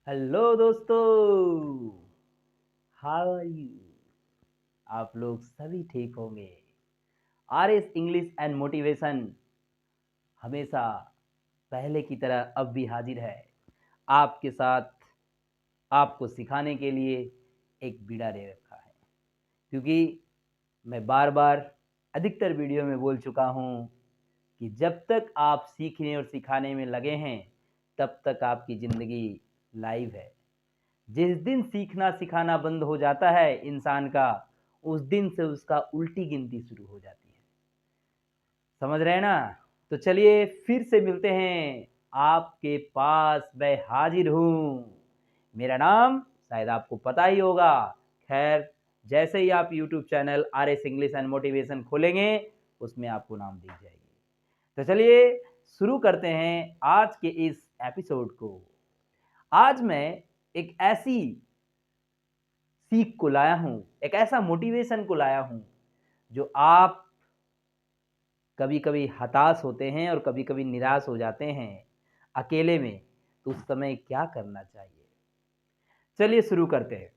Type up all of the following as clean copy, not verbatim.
Hello दोस्तों, how are you. आप लोग सभी ठीक होंगे। R S English and motivation हमेशा पहले की तरह अब भी हाजिर है, आपके साथ आपको सिखाने के लिए एक बीड़ा ले रखा है। क्योंकि मैं बार बार अधिकतर वीडियो में बोल चुका हूँ कि जब तक आप सीखने और सिखाने में लगे हैं तब तक आपकी ज़िंदगी लाइव है। जिस दिन सीखना सिखाना बंद हो जाता है इंसान का, उस दिन से उसका उल्टी गिनती शुरू हो जाती है। समझ रहे हैं ना? तो चलिए फिर से मिलते हैं, आपके पास मैं हाजिर हूँ। मेरा नाम शायद आपको पता ही होगा। खैर, जैसे ही आप YouTube channel R S English and motivation खोलेंगे उसमें आपको नाम दी जाएगी। तो चलिए शुरू करते हैं आज के इस एपिसोड को। आज मैं एक ऐसी सीख को लाया हूं, एक ऐसा मोटिवेशन को लाया हूं जो आप कभी कभी हताश होते हैं और कभी कभी निराश हो जाते हैं अकेले में, तो उस समय क्या करना चाहिए। चलिए शुरू करते हैं।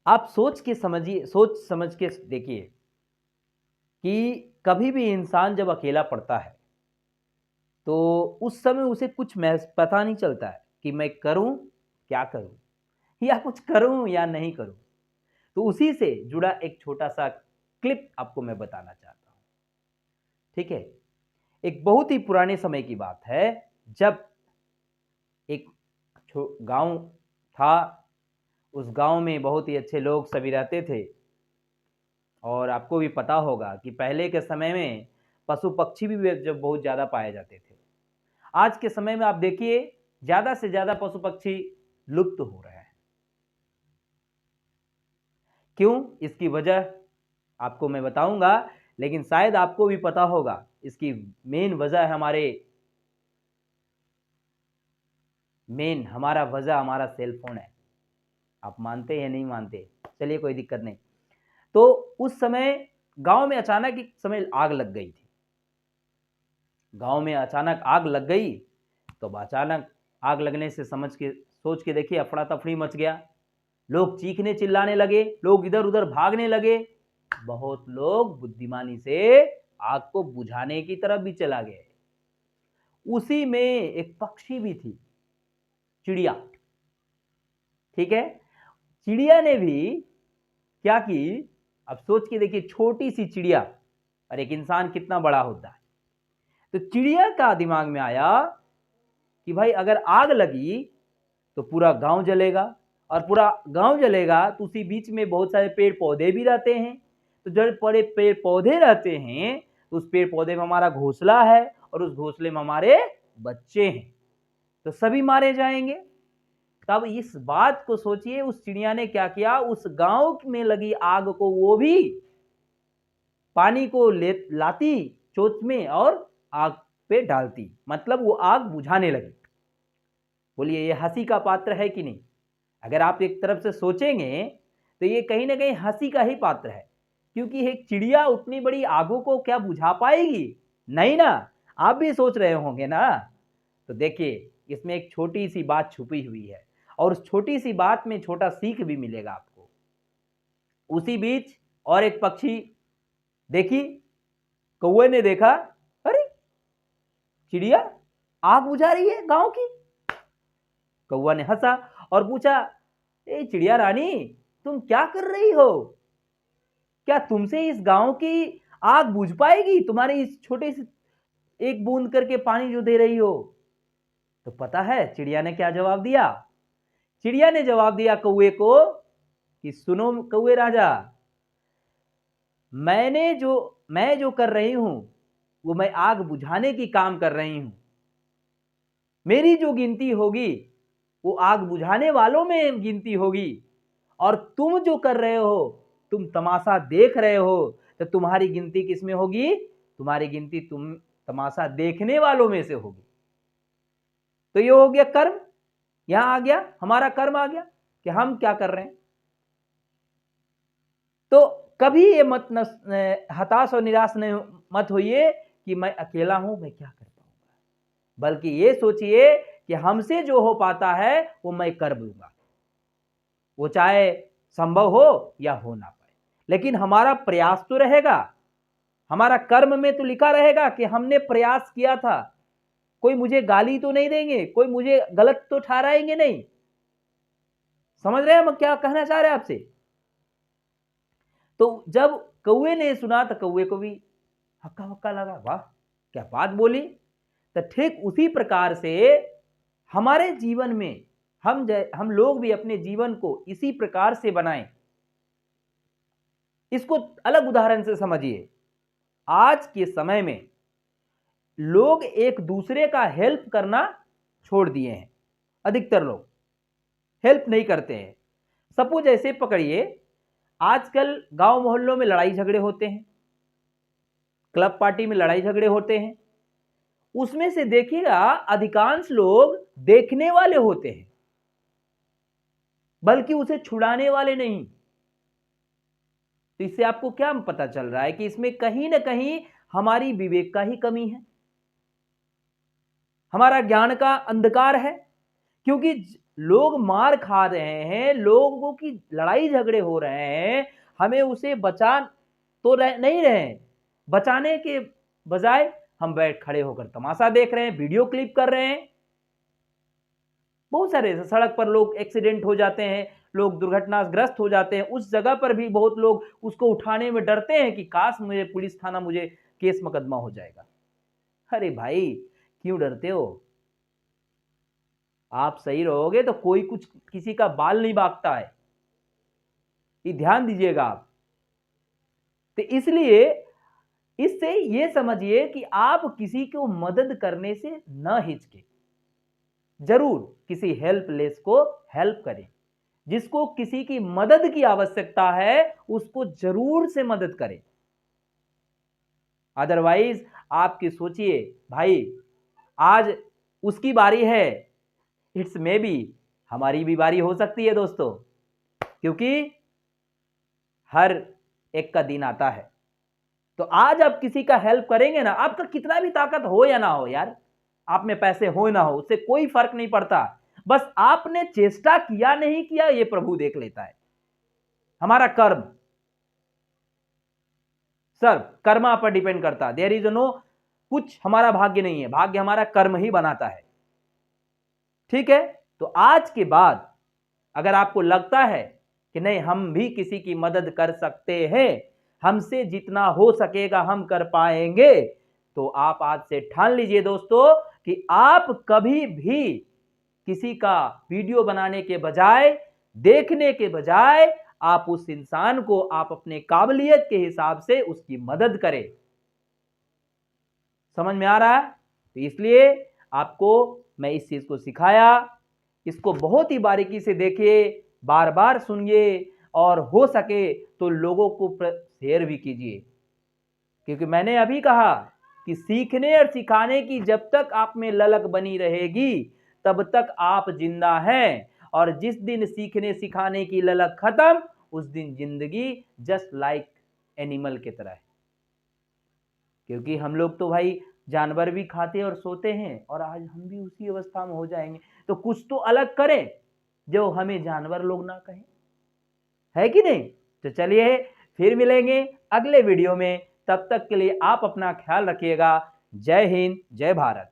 आप सोच समझ के देखिए कि कभी भी इंसान जब अकेला पड़ता है तो उस समय उसे कुछ पता नहीं चलता है कि मैं करूं क्या करूं, या कुछ करूं या नहीं करूं। तो उसी से जुड़ा एक छोटा सा क्लिप आपको मैं बताना चाहता हूं। ठीक है, एक बहुत ही पुराने समय की बात है, जब एक गांव था। उस गांव में बहुत ही अच्छे लोग सभी रहते थे। और आपको भी पता होगा कि पहले के समय में पशु पक्षी भी जब बहुत ज़्यादा पाए जाते थे। आज के समय में आप देखिए ज़्यादा से ज़्यादा पशु पक्षी लुप्त हो रहे हैं। क्यों, इसकी वजह आपको मैं बताऊंगा, लेकिन शायद आपको भी पता होगा इसकी मेन वजह है हमारा वजह हमारा सेल फोन है। आप मानते हैं नहीं मानते, चलिए कोई दिक्कत नहीं। तो उस समय गांव में अचानक एक समय आग लग गई थी। गांव में अचानक आग लग गई, तो अब अचानक आग लगने से सोच के देखिए, अफड़ा तफड़ी मच गया। लोग चीखने चिल्लाने लगे, लोग इधर उधर भागने लगे। बहुत लोग बुद्धिमानी से आग को बुझाने की तरफ भी चला गए। उसी में एक पक्षी भी थी, चिड़िया। ठीक है, चिड़िया ने भी क्या की, अब सोच के देखिए, छोटी सी चिड़िया और एक इंसान कितना बड़ा होता है। तो चिड़िया का दिमाग में आया कि भाई अगर आग लगी तो पूरा गांव जलेगा, और पूरा गांव जलेगा तो उसी बीच में बहुत सारे पेड़ पौधे भी रहते हैं। तो जब बड़े पेड़ पौधे रहते हैं तो उस पेड़ पौधे में हमारा घोंसला है, और उस घोंसले में हमारे बच्चे हैं, तो सभी मारे जाएंगे। तब इस बात को सोचिए, उस चिड़िया ने क्या किया, उस गांव में लगी आग को वो भी पानी को लाती चोंच में और आग पे डालती, मतलब वो आग बुझाने लगी। बोलिए ये हंसी का पात्र है कि नहीं? अगर आप एक तरफ से सोचेंगे तो ये कहीं ना कहीं हंसी का ही पात्र है, क्योंकि एक चिड़िया उतनी बड़ी आगों को क्या बुझा पाएगी? नहीं ना। आप भी सोच रहे होंगे ना। तो देखिए, इसमें एक छोटी सी बात छुपी हुई है, और उस छोटी सी बात में छोटा सीख भी मिलेगा आपको। उसी बीच और एक पक्षी देखी, कौवे ने देखा, अरे चिड़िया आग बुझा रही है गांव की। कौवा ने हंसा और पूछा, ए चिड़िया रानी, तुम क्या कर रही हो? क्या तुमसे इस गांव की आग बुझ पाएगी, तुम्हारे इस छोटे से एक बूंद करके पानी जो दे रही हो? तो पता है चिड़िया ने क्या जवाब दिया? चिड़िया ने जवाब दिया कौवे को कि सुनो कौवे राजा, मैं जो कर रही हूं वो मैं आग बुझाने की काम कर रही हूं। मेरी जो गिनती होगी वो आग बुझाने वालों में गिनती होगी, और तुम जो कर रहे हो, तुम तमाशा देख रहे हो, तो तुम्हारी गिनती किस में होगी? तुम्हारी गिनती तुम तमाशा देखने वालों में से होगी। तो ये हो गया कर्म, यहां आ गया हमारा कर्म आ गया कि हम क्या कर रहे हैं। तो कभी ये हताश और निराश मत होइए कि मैं अकेला हूं, मैं क्या कर पाऊंगा। बल्कि ये सोचिए कि हमसे जो हो पाता है वो मैं कर दूंगा, वो चाहे संभव हो या हो ना पाए, लेकिन हमारा प्रयास तो रहेगा, हमारा कर्म में तो लिखा रहेगा कि हमने प्रयास किया था। कोई मुझे गाली तो नहीं देंगे, कोई मुझे गलत तो ठहराएंगे नहीं। समझ रहे हैं हम क्या कहना चाह रहे हैं आपसे? तो जब कौवे ने सुना तो कौवे को भी हक्का बक्का लगा, वाह क्या बात बोली। तो ठीक उसी प्रकार से हमारे जीवन में हम लोग भी अपने जीवन को इसी प्रकार से बनाएं। इसको अलग उदाहरण से समझिए। आज के समय में लोग एक दूसरे का हेल्प करना छोड़ दिए हैं। अधिकतर लोग हेल्प नहीं करते हैं। सपोज ऐसे पकड़िए, आजकल गांव मोहल्लों में लड़ाई झगड़े होते हैं, क्लब पार्टी में लड़ाई झगड़े होते हैं, उसमें से देखिएगा अधिकांश लोग देखने वाले होते हैं, बल्कि उसे छुड़ाने वाले नहीं। तो इससे आपको क्या पता चल रहा है कि इसमें कहीं ना कहीं हमारी विवेक का ही कमी है, हमारा ज्ञान का अंधकार है। क्योंकि लोग मार खा रहे हैं, लोगों की लड़ाई झगड़े हो रहे हैं, हमें उसे बचा तो नहीं रहे हैं, बचाने के बजाय हम बैठ खड़े होकर तमाशा देख रहे हैं, वीडियो क्लिप कर रहे हैं। बहुत सारे सड़क पर लोग एक्सीडेंट हो जाते हैं, लोग दुर्घटनाग्रस्त हो जाते हैं, उस जगह पर भी बहुत लोग उसको उठाने में डरते हैं कि काश मुझे पुलिस थाना, मुझे केस मुकदमा हो जाएगा। अरे भाई क्यों डरते हो? आप सही रहोगे तो कोई कुछ किसी का बाल नहीं बांकता है, ये ध्यान दीजिएगा आप। तो इसलिए इससे ये समझिए कि आप किसी को मदद करने से न हिचके, जरूर किसी हेल्पलेस को हेल्प करें। जिसको किसी की मदद की आवश्यकता है उसको जरूर से मदद करें। अदरवाइज आपकी सोचिए भाई, आज उसकी बारी है, इट्स मे बी हमारी भी बारी हो सकती है दोस्तों, क्योंकि हर एक का दिन आता है। तो आज आप किसी का हेल्प करेंगे ना, आपका कितना भी ताकत हो या ना हो यार, आप में पैसे हो ना हो, उससे कोई फर्क नहीं पड़ता। बस आपने चेष्टा किया नहीं किया ये प्रभु देख लेता है। हमारा कर्म सर कर्मा पर डिपेंड करता है। देयर इज नो कुछ हमारा भाग्य नहीं है, भाग्य हमारा कर्म ही बनाता है। ठीक है, तो आज के बाद अगर आपको लगता है कि नहीं हम भी किसी की मदद कर सकते हैं, हमसे जितना हो सकेगा हम कर पाएंगे, तो आप आज से ठान लीजिए दोस्तों कि आप कभी भी किसी का वीडियो बनाने के बजाय, देखने के बजाय, आप उस इंसान को आप अपने काबिलियत के हिसाब से उसकी मदद करें। समझ में आ रहा है? तो इसलिए आपको मैं इस चीज को सिखाया, इसको बहुत ही बारीकी से देखिए, बार बार सुनिए, और हो सके तो लोगों को शेयर भी कीजिए। क्योंकि मैंने अभी कहा कि सीखने और सिखाने की जब तक आप में ललक बनी रहेगी तब तक आप जिंदा हैं, और जिस दिन सीखने सिखाने की ललक खत्म, उस दिन जिंदगी जस्ट लाइक एनिमल की तरह है। क्योंकि हम लोग तो भाई जानवर भी खाते और सोते हैं, और आज हम भी उसी अवस्था में हो जाएंगे। तो कुछ तो अलग करें जो हमें जानवर लोग ना कहें, है कि नहीं? तो चलिए फिर मिलेंगे अगले वीडियो में, तब तक के लिए आप अपना ख्याल रखिएगा। जय हिंद, जय भारत।